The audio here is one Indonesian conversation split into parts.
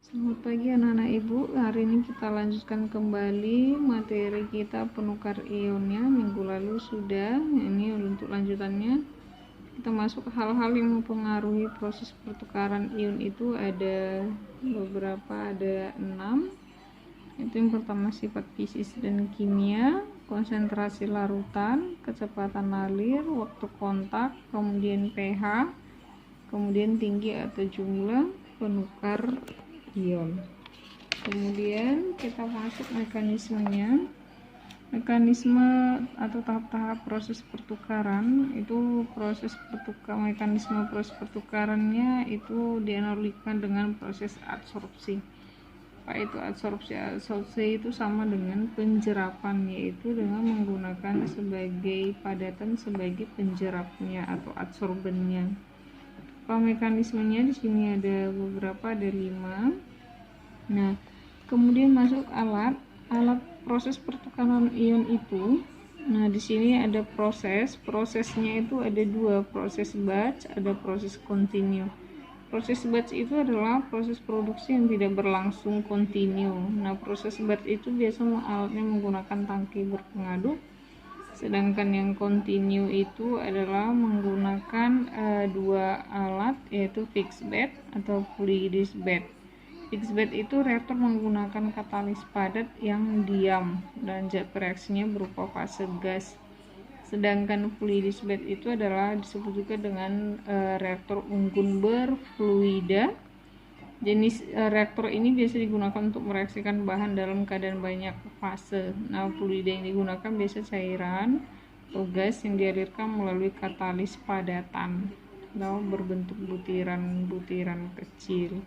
Selamat pagi anak-anak ibu. Hari ini kita lanjutkan kembali materi kita penukar ionnya. Minggu lalu sudah, ini untuk lanjutannya. Kita masuk ke hal-hal yang mempengaruhi proses pertukaran ion itu ada beberapa, ada 6. Itu yang pertama sifat fisis dan kimia, konsentrasi larutan, kecepatan alir, waktu kontak, kemudian pH, kemudian tinggi atau jumlah penukar ion. Kemudian kita masuk mekanismenya. Mekanisme atau tahap-tahap proses pertukaran itu mekanisme proses pertukarannya itu dianalogikan dengan proses absorpsi. Apa itu absorpsi? Absorpsi itu sama dengan penjerapan, yaitu dengan menggunakan sebagai padatan sebagai penjerapnya atau adsorbennya. Mekanismenya di sini ada beberapa, ada 5. Nah, kemudian masuk alat proses pertukaran ion itu. Nah, di sini ada prosesnya itu ada 2, proses batch, ada proses kontinu. Proses batch itu adalah proses produksi yang tidak berlangsung kontinu. Nah, proses batch itu biasanya alatnya menggunakan tangki berpengaduk. Sedangkan yang kontinu itu adalah menggunakan 2 alat, yaitu fixed bed atau fluidized bed. Fixed bed itu reaktor menggunakan katalis padat yang diam dan zat reaksinya berupa fase gas. Sedangkan fluidized bed itu adalah disebut juga dengan reaktor unggun berfluida. Jenis reaktor ini biasa digunakan untuk mereaksikan bahan dalam keadaan banyak fase. Nah, fluida yang digunakan biasa cairan atau gas yang dialirkan melalui katalis padatan atau berbentuk butiran-butiran kecil.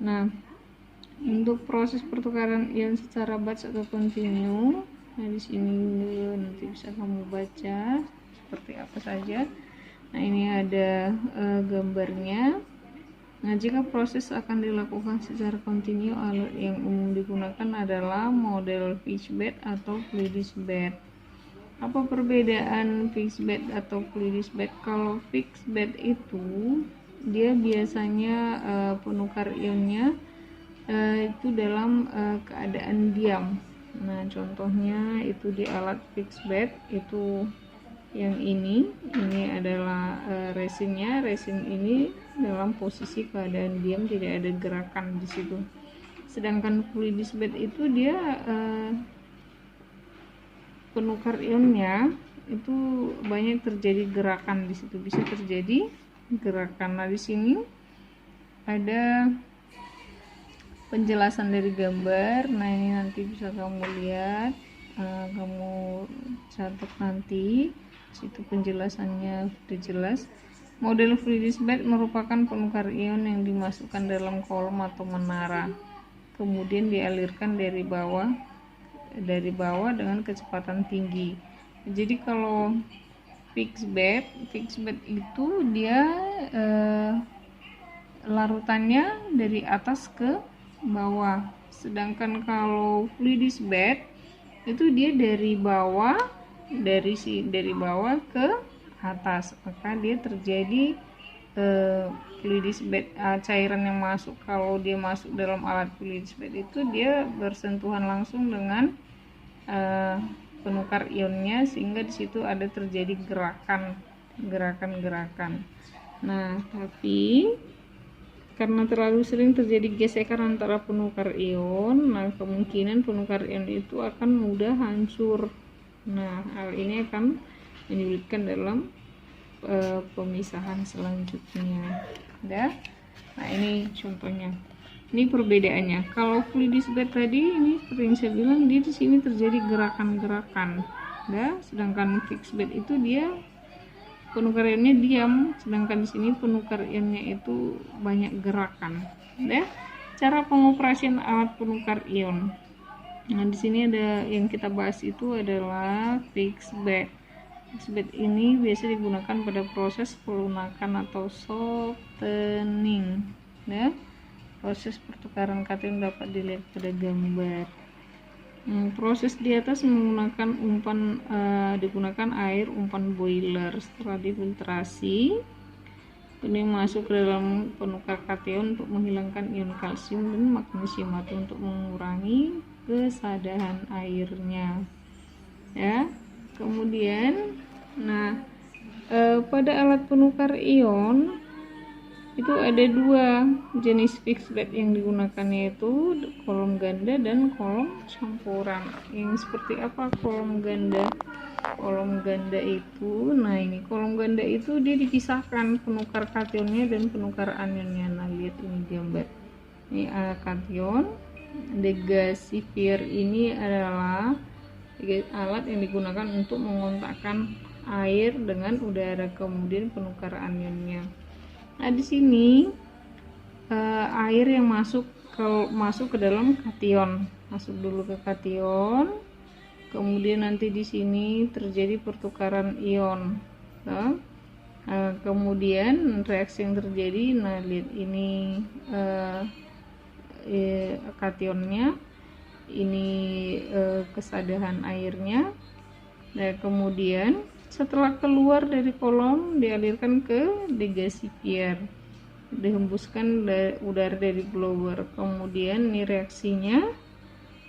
Nah, untuk proses pertukaran ion secara batch atau kontinu, nah di sini nanti bisa kamu baca seperti apa saja. Nah, ini ada gambarnya. Nah, jika proses akan dilakukan secara kontinu, alat yang umum digunakan adalah model fixed bed atau fluidized bed. Apa perbedaan fixed bed atau fluidized bed? Kalau fixed bed itu dia biasanya penukar ionnya itu dalam keadaan diam. Nah, contohnya itu di alat fixed bed itu yang ini adalah resinnya. Resin ini dalam posisi keadaan diam, tidak ada gerakan di situ. Sedangkan fluidized bed itu dia penukar ionnya itu banyak terjadi gerakan di situ, bisa terjadi gerakan. Nah, di sini ada penjelasan dari gambar. Nah, ini nanti bisa kamu lihat, kamu catat nanti. Situ penjelasannya sudah jelas. Model fluidized bed merupakan penukar ion yang dimasukkan dalam kolom atau menara, kemudian dialirkan dari bawah dengan kecepatan tinggi. Jadi kalau fixed bed itu dia larutannya dari atas ke bawah. Sedangkan kalau fluidized bed itu dia dari bawah ke atas, maka dia terjadi fluidized bed. Cairan yang masuk, kalau dia masuk dalam alat fluidized bed itu dia bersentuhan langsung dengan penukar ionnya, sehingga di situ ada terjadi gerakan. Nah, tapi karena terlalu sering terjadi gesekan antara penukar ion, nah kemungkinan penukar ion itu akan mudah hancur. Nah, hal ini akan menyulitkan dalam pemisahan selanjutnya. Nah, ini contohnya. Ini perbedaannya. Kalau fluidized bed tadi, ini seperti yang saya bilang, dia di sini terjadi gerakan-gerakan. Sedangkan fixed bed itu dia penukar ionnya diam, sedangkan di sini penukar ionnya itu banyak gerakan. Cara pengoperasian alat penukar ion. Nah, di sini ada yang kita bahas itu adalah fixed bed. Fixed bed ini biasa digunakan pada proses pelunakan atau softening. Proses pertukaran kation dapat dilihat pada gambar. Proses di atas menggunakan digunakan air umpan boiler. Setelah difiltrasi, Ini masuk ke dalam penukar kation untuk menghilangkan ion kalsium dan magnesium atau untuk mengurangi kesadahan airnya ya. Kemudian pada alat penukar ion itu ada dua jenis fixed bed yang digunakan, yaitu kolom ganda dan kolom campuran. Yang seperti apa kolom ganda? Kolom ganda itu, ini kolom ganda itu dia dipisahkan penukar kationnya dan penukar anionnya. Nah, lihat ini gambar. Ini kation. Degasifier ini adalah alat yang digunakan untuk mengontakkan air dengan udara, kemudian penukar anionnya. Nah, di sini air yang masuk ke dalam kation, masuk dulu ke kation, kemudian nanti di sini terjadi pertukaran ion. Kemudian reaksi yang terjadi, lihat ini kationnya, ini kesadahan airnya. Nah, kemudian setelah keluar dari kolom dialirkan ke degasifier, dihembuskan udara dari blower. Kemudian ini reaksinya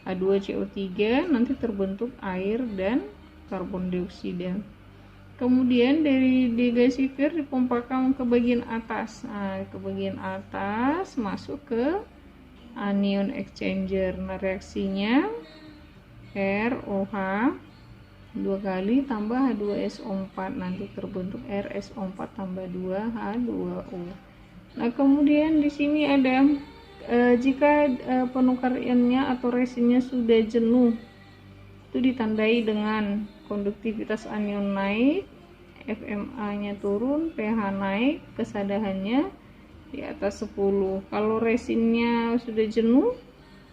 H2CO3, nanti terbentuk air dan karbon dioksida. Kemudian dari degasifier dipompakan ke bagian atas. Nah, ke bagian atas masuk ke anion exchanger. Nah, reaksinya ROH 2 kali tambah H2SO4, nanti terbentuk RSO4 tambah 2H2O. Nah, kemudian di sini ada jika penukar ionnya atau resinnya sudah jenuh, itu ditandai dengan konduktivitas anion naik, FMA-nya turun, pH naik, kesadahannya di atas 10. Kalau resinnya sudah jenuh,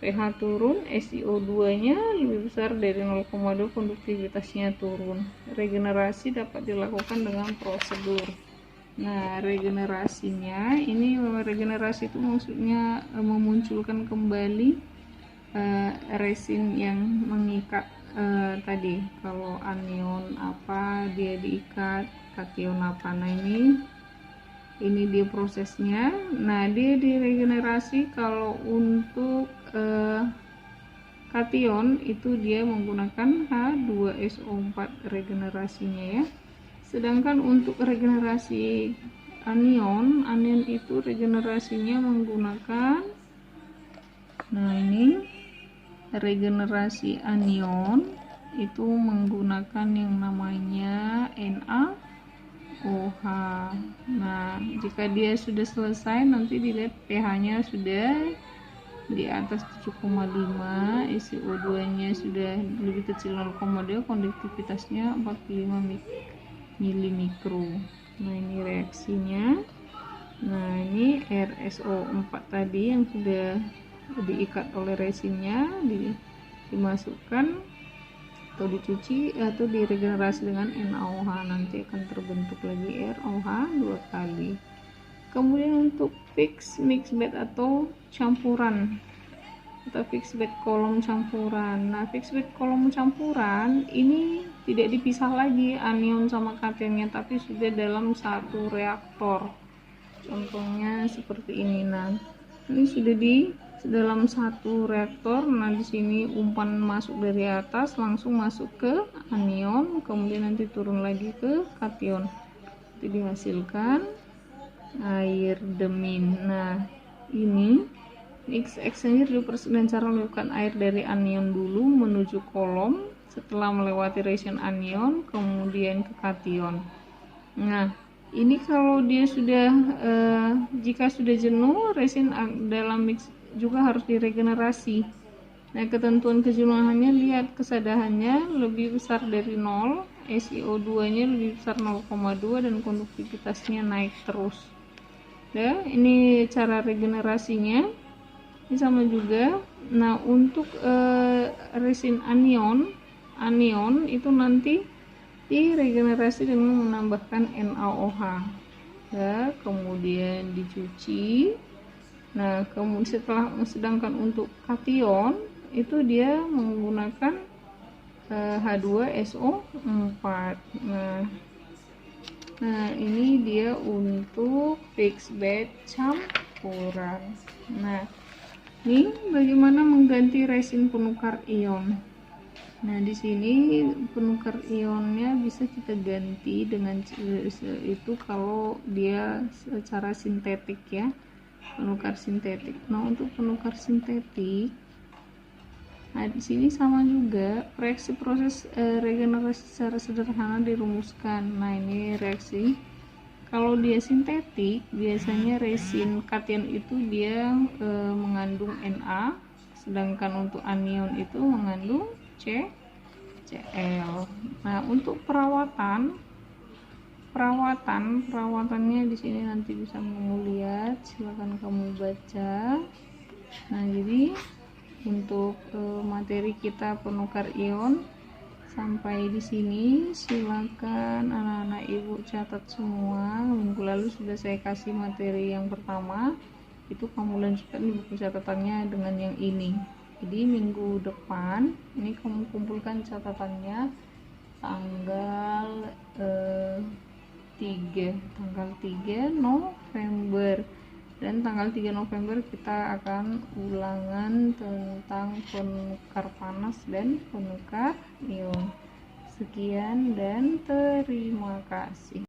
pH turun, SiO2-nya lebih besar dari 0,2, konduktivitasnya turun. Regenerasi dapat dilakukan dengan prosedur. Nah, regenerasinya ini, regenerasi itu maksudnya memunculkan kembali resin yang mengikat tadi. Kalau anion apa dia diikat, kation apa. Nah, ini dia prosesnya. Nah, dia diregenerasi. Kalau untuk kation itu dia menggunakan H2SO4 regenerasinya ya. Sedangkan untuk regenerasi anion itu regenerasinya menggunakan, ini regenerasi anion itu menggunakan yang namanya NaOH. Nah, jika dia sudah selesai, nanti dilihat pH-nya sudah di atas 7,5, SiO2-nya sudah lebih kecil 0,2, konduktivitasnya 45 milimikro. Nah, ini reaksinya. Nah, ini RSO4 tadi yang sudah diikat oleh resinnya dimasukkan atau dicuci atau diregenerasi dengan NaOH, nanti akan terbentuk lagi ROH 2 kali. Kemudian untuk fixed mixed bed atau campuran atau fixed bed kolom campuran. Nah, fixed bed kolom campuran ini tidak dipisah lagi anion sama kationnya, tapi sudah dalam satu reaktor. Contohnya seperti ini. Nah, ini sudah di dalam satu reaktor. Nah, di sini umpan masuk dari atas langsung masuk ke anion, kemudian nanti turun lagi ke kation. Itu dihasilkan air demin. Nah, ini mix exchanger dan cara menyebabkan air dari anion dulu menuju kolom, setelah melewati resin anion kemudian ke kation. Nah, ini kalau dia sudah jika sudah jenuh, resin dalam mix juga harus diregenerasi. Nah, ketentuan kejenuhannya, lihat kesadahannya lebih besar dari 0, SiO2-nya lebih besar 0,2, dan konduktivitasnya naik terus. Ya, ini cara regenerasinya. Ini sama juga. Nah, untuk resin anion itu nanti diregenerasi dengan menambahkan NaOH ya, kemudian dicuci. Nah, kemudian sedangkan untuk kation itu dia menggunakan H2SO4. Nah, Nah, ini dia untuk fixed bed campuran. Nah, ini bagaimana mengganti resin penukar ion. Nah, di sini penukar ionnya bisa kita ganti dengan itu kalau dia secara sintetik ya, penukar sintetik. Nah, untuk penukar sintetik, nah di sini sama juga reaksi proses regenerasi secara sederhana dirumuskan. Nah, ini reaksi. Kalau dia sintetik, biasanya resin kation itu dia mengandung Na, sedangkan untuk anion itu mengandung Cl. Nah, untuk perawatannya di sini nanti bisa kamu lihat, silakan kamu baca. Nah, jadi untuk materi kita penukar ion sampai di sini, silakan anak-anak ibu catat semua. Minggu lalu sudah saya kasih materi yang pertama, itu kamu lanjutkan di buku catatannya dengan yang ini. Jadi minggu depan ini kamu kumpulkan catatannya tanggal 3 November, dan tanggal 3 November kita akan ulangan tentang penukar panas dan penukar ion. Sekian dan terima kasih.